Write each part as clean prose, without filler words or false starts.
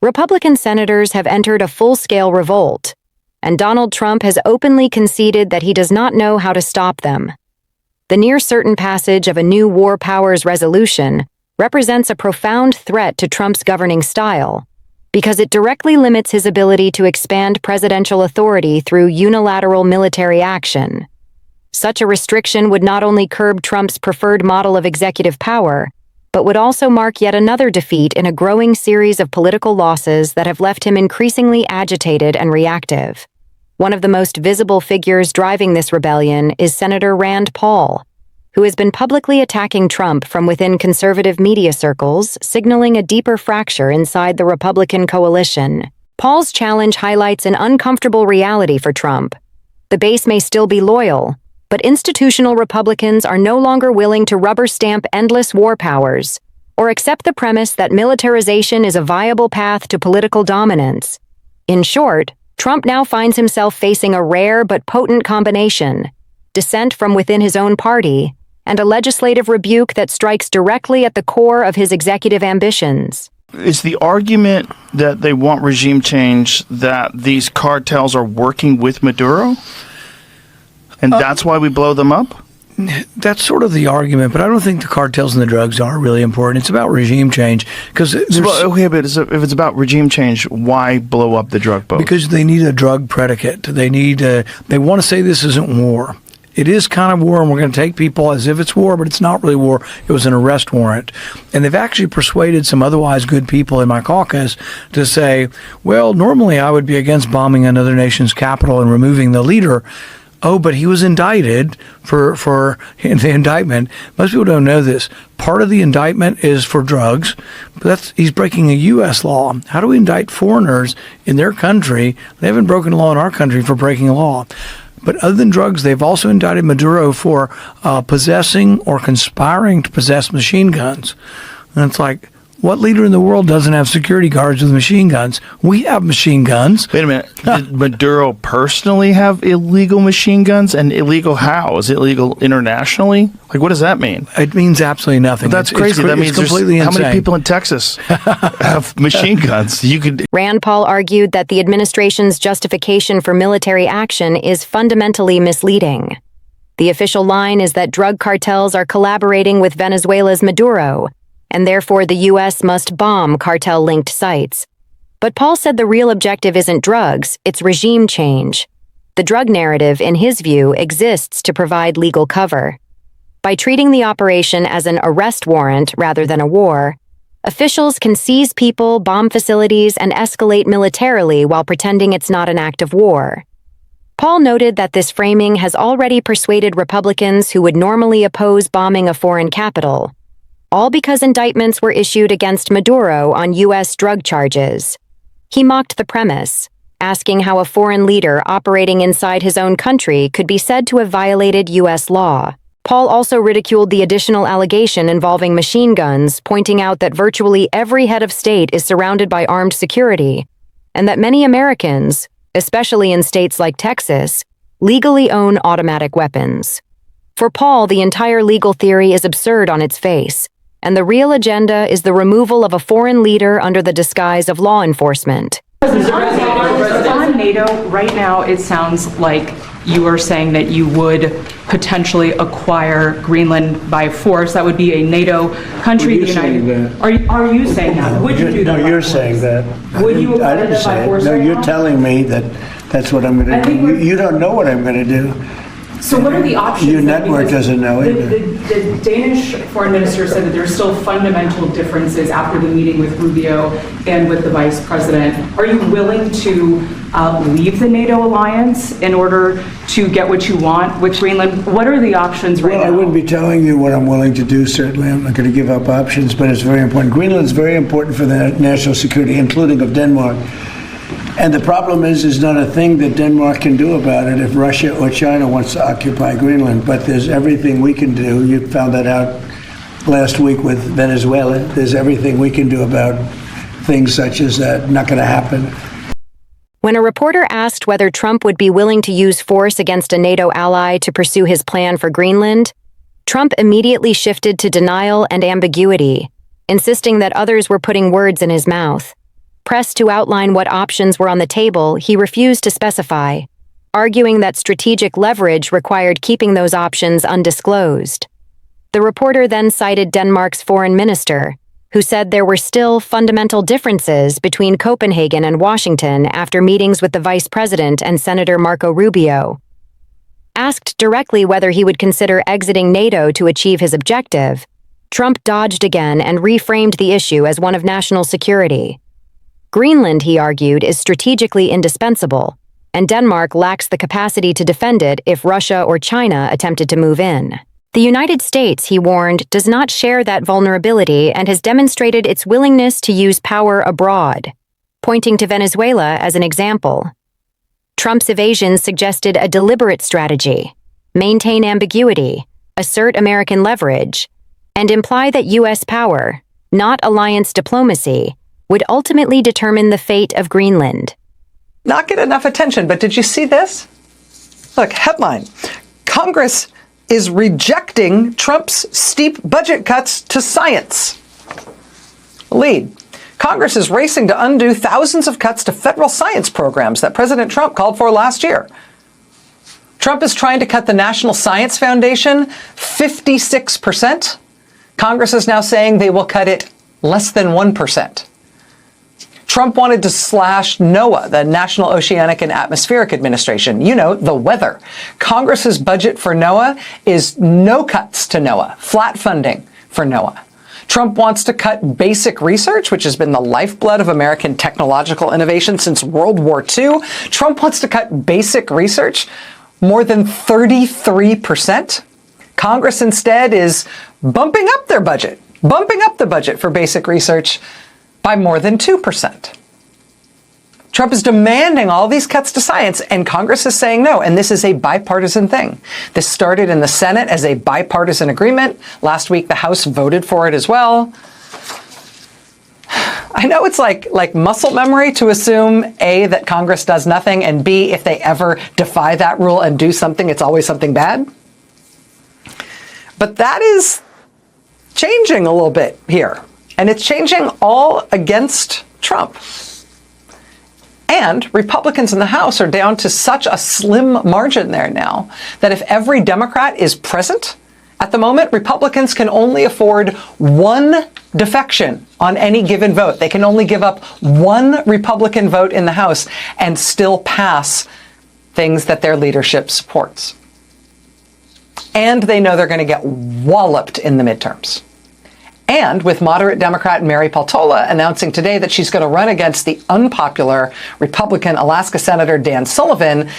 Republican senators have entered a full-scale revolt, and Donald Trump has openly conceded that he does not know how to stop them. The near-certain passage of a new war powers resolution represents a profound threat to Trump's governing style, because it directly limits his ability to expand presidential authority through unilateral military action. Such a restriction would not only curb Trump's preferred model of executive power, but would also mark yet another defeat in a growing series of political losses that have left him increasingly agitated and reactive. One of the most visible figures driving this rebellion is Senator Rand Paul, who has been publicly attacking Trump from within conservative media circles, signaling a deeper fracture inside the Republican coalition. Paul's challenge highlights an uncomfortable reality for Trump. The base may still be loyal, but institutional Republicans are no longer willing to rubber-stamp endless war powers or accept the premise that militarization is a viable path to political dominance. In short, Trump now finds himself facing a rare but potent combination: dissent from within his own party and a legislative rebuke that strikes directly at the core of his executive ambitions. Is the argument that they want regime change that these cartels are working with Maduro? And that's why we blow them up? That's sort of the argument, but I don't think the cartels and the drugs are really important. It's about regime change. Okay, but if it's about regime change, why blow up the drug boat? Because they need a drug predicate. They want to say this isn't war. It is kind of war, and we're going to take people as if it's war, but it's not really war. It was an arrest warrant. And they've actually persuaded some otherwise good people in my caucus to say, well, normally I would be against bombing another nation's capital and removing the leader. Oh, but he was indicted for the indictment. Most people don't know this. Part of the indictment is for drugs, but he's breaking a U.S. law. How do we indict foreigners in their country? They haven't broken law in our country for breaking a law. But other than drugs, they've also indicted Maduro for possessing or conspiring to possess machine guns. And it's like, what leader in the world doesn't have security guards with machine guns? We have machine guns. Wait a minute. Did Maduro personally have illegal machine guns? And illegal how? Is it illegal internationally? Like, what does that mean? It means absolutely nothing. But that's crazy. That means completely how insane. many people in Texas have machine guns? Rand Paul argued that the administration's justification for military action is fundamentally misleading. The official line is that drug cartels are collaborating with Venezuela's Maduro, and therefore the U.S. must bomb cartel-linked sites. But Paul said the real objective isn't drugs, it's regime change. The drug narrative, in his view, exists to provide legal cover. By treating the operation as an arrest warrant rather than a war, officials can seize people, bomb facilities, and escalate militarily while pretending it's not an act of war. Paul noted that this framing has already persuaded Republicans who would normally oppose bombing a foreign capital, all because indictments were issued against Maduro on U.S. drug charges. He mocked the premise, asking how a foreign leader operating inside his own country could be said to have violated U.S. law. Paul also ridiculed the additional allegation involving machine guns, pointing out that virtually every head of state is surrounded by armed security, and that many Americans, especially in states like Texas, legally own automatic weapons. For Paul, the entire legal theory is absurd on its face, and the real agenda is the removal of a foreign leader under the disguise of law enforcement. On NATO, right now it sounds like you are saying that you would potentially acquire Greenland by force. That would be a NATO country. Are you saying that? Are you saying that? Would you do that? No, you're saying that. Would you acquire that by force? No, you're telling me that that's what I'm going to do. You don't know what I'm going to do. So what are the options? Your network doesn't know either. The Danish foreign minister said that there's still fundamental differences after the meeting with Rubio and with the vice president. Are you willing to leave the NATO alliance in order to get what you want with Greenland? What are the options right now? Well, I wouldn't be telling you what I'm willing to do, certainly. I'm not going to give up options, but it's very important. Greenland's very important for the national security, including of Denmark. And the problem is not a thing that Denmark can do about it if Russia or China wants to occupy Greenland. But there's everything we can do. You found that out last week with Venezuela. There's everything we can do about things such as that. Not going to happen. When a reporter asked whether Trump would be willing to use force against a NATO ally to pursue his plan for Greenland, Trump immediately shifted to denial and ambiguity, insisting that others were putting words in his mouth. Pressed to outline what options were on the table, he refused to specify, arguing that strategic leverage required keeping those options undisclosed. The reporter then cited Denmark's foreign minister, who said there were still fundamental differences between Copenhagen and Washington after meetings with the vice president and Senator Marco Rubio. Asked directly whether he would consider exiting NATO to achieve his objective, Trump dodged again and reframed the issue as one of national security. Greenland, he argued, is strategically indispensable, and Denmark lacks the capacity to defend it if Russia or China attempted to move in. The United States, he warned, does not share that vulnerability and has demonstrated its willingness to use power abroad, pointing to Venezuela as an example. Trump's evasion suggested a deliberate strategy: maintain ambiguity, assert American leverage, and imply that U.S. power, not alliance diplomacy, would ultimately determine the fate of Greenland. Not get enough attention, but did you see this? Look, headline: Congress is rejecting Trump's steep budget cuts to science. Lead: Congress is racing to undo thousands of cuts to federal science programs that President Trump called for last year. Trump is trying to cut the National Science Foundation 56%. Congress is now saying they will cut it less than 1%. Trump wanted to slash NOAA, the National Oceanic and Atmospheric Administration. You know, the weather. Congress's budget for NOAA is no cuts to NOAA, flat funding for NOAA. Trump wants to cut basic research, which has been the lifeblood of American technological innovation since World War II. Trump wants to cut basic research more than 33%. Congress instead is bumping up the budget for basic research by more than 2%. Trump is demanding all these cuts to science, and Congress is saying no, and this is a bipartisan thing. This started in the Senate as a bipartisan agreement. Last week, the House voted for it as well. I know it's like muscle memory to assume, A, that Congress does nothing, and B, if they ever defy that rule and do something, it's always something bad. But that is changing a little bit here. And it's changing all against Trump. And Republicans in the House are down to such a slim margin there now that if every Democrat is present, at the moment, Republicans can only afford one defection on any given vote. They can only give up one Republican vote in the House and still pass things that their leadership supports. And they know they're going to get walloped in the midterms. And with moderate Democrat Mary Peltola announcing today that she's going to run against the unpopular Republican Alaska Senator Dan Sullivan,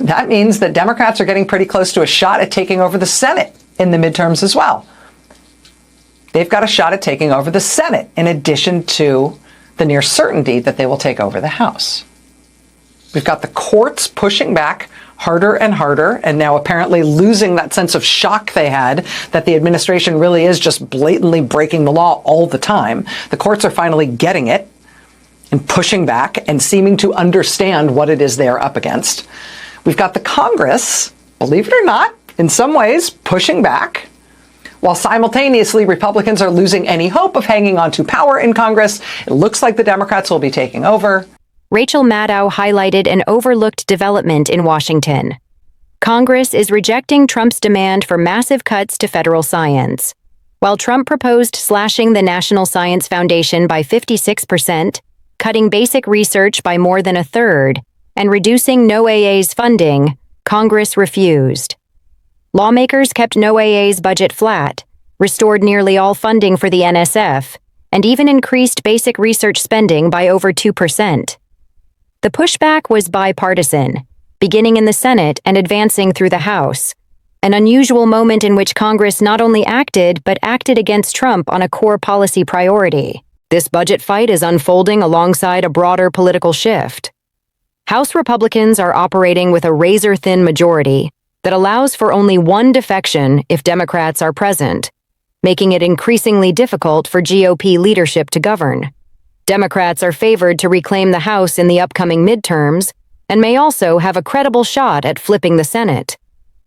that means that Democrats are getting pretty close to a shot at taking over the Senate in the midterms as well. They've got a shot at taking over the Senate in addition to the near certainty that they will take over the House. We've got the courts pushing back harder and harder, and now apparently losing that sense of shock they had that the administration really is just blatantly breaking the law all the time. The courts are finally getting it and pushing back and seeming to understand what it is they're up against. We've got the Congress, believe it or not, in some ways pushing back, while simultaneously Republicans are losing any hope of hanging on to power in Congress. It looks like the Democrats will be taking over. Rachel Maddow highlighted an overlooked development in Washington. Congress is rejecting Trump's demand for massive cuts to federal science. While Trump proposed slashing the National Science Foundation by 56%, cutting basic research by more than a third, and reducing NOAA's funding, Congress refused. Lawmakers kept NOAA's budget flat, restored nearly all funding for the NSF, and even increased basic research spending by over 2%. The pushback was bipartisan, beginning in the Senate and advancing through the House, an unusual moment in which Congress not only acted, but acted against Trump on a core policy priority. This budget fight is unfolding alongside a broader political shift. House Republicans are operating with a razor-thin majority that allows for only one defection if Democrats are present, making it increasingly difficult for GOP leadership to govern. Democrats are favored to reclaim the House in the upcoming midterms and may also have a credible shot at flipping the Senate,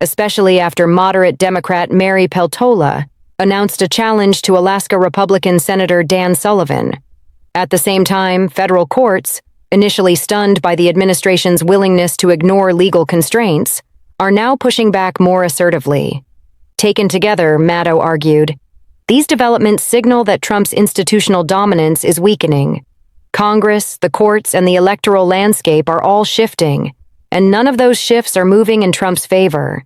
especially after moderate Democrat Mary Peltola announced a challenge to Alaska Republican Senator Dan Sullivan. At the same time, federal courts, initially stunned by the administration's willingness to ignore legal constraints, are now pushing back more assertively. Taken together, Maddow argued, these developments signal that Trump's institutional dominance is weakening. Congress, the courts, and the electoral landscape are all shifting, and none of those shifts are moving in Trump's favor.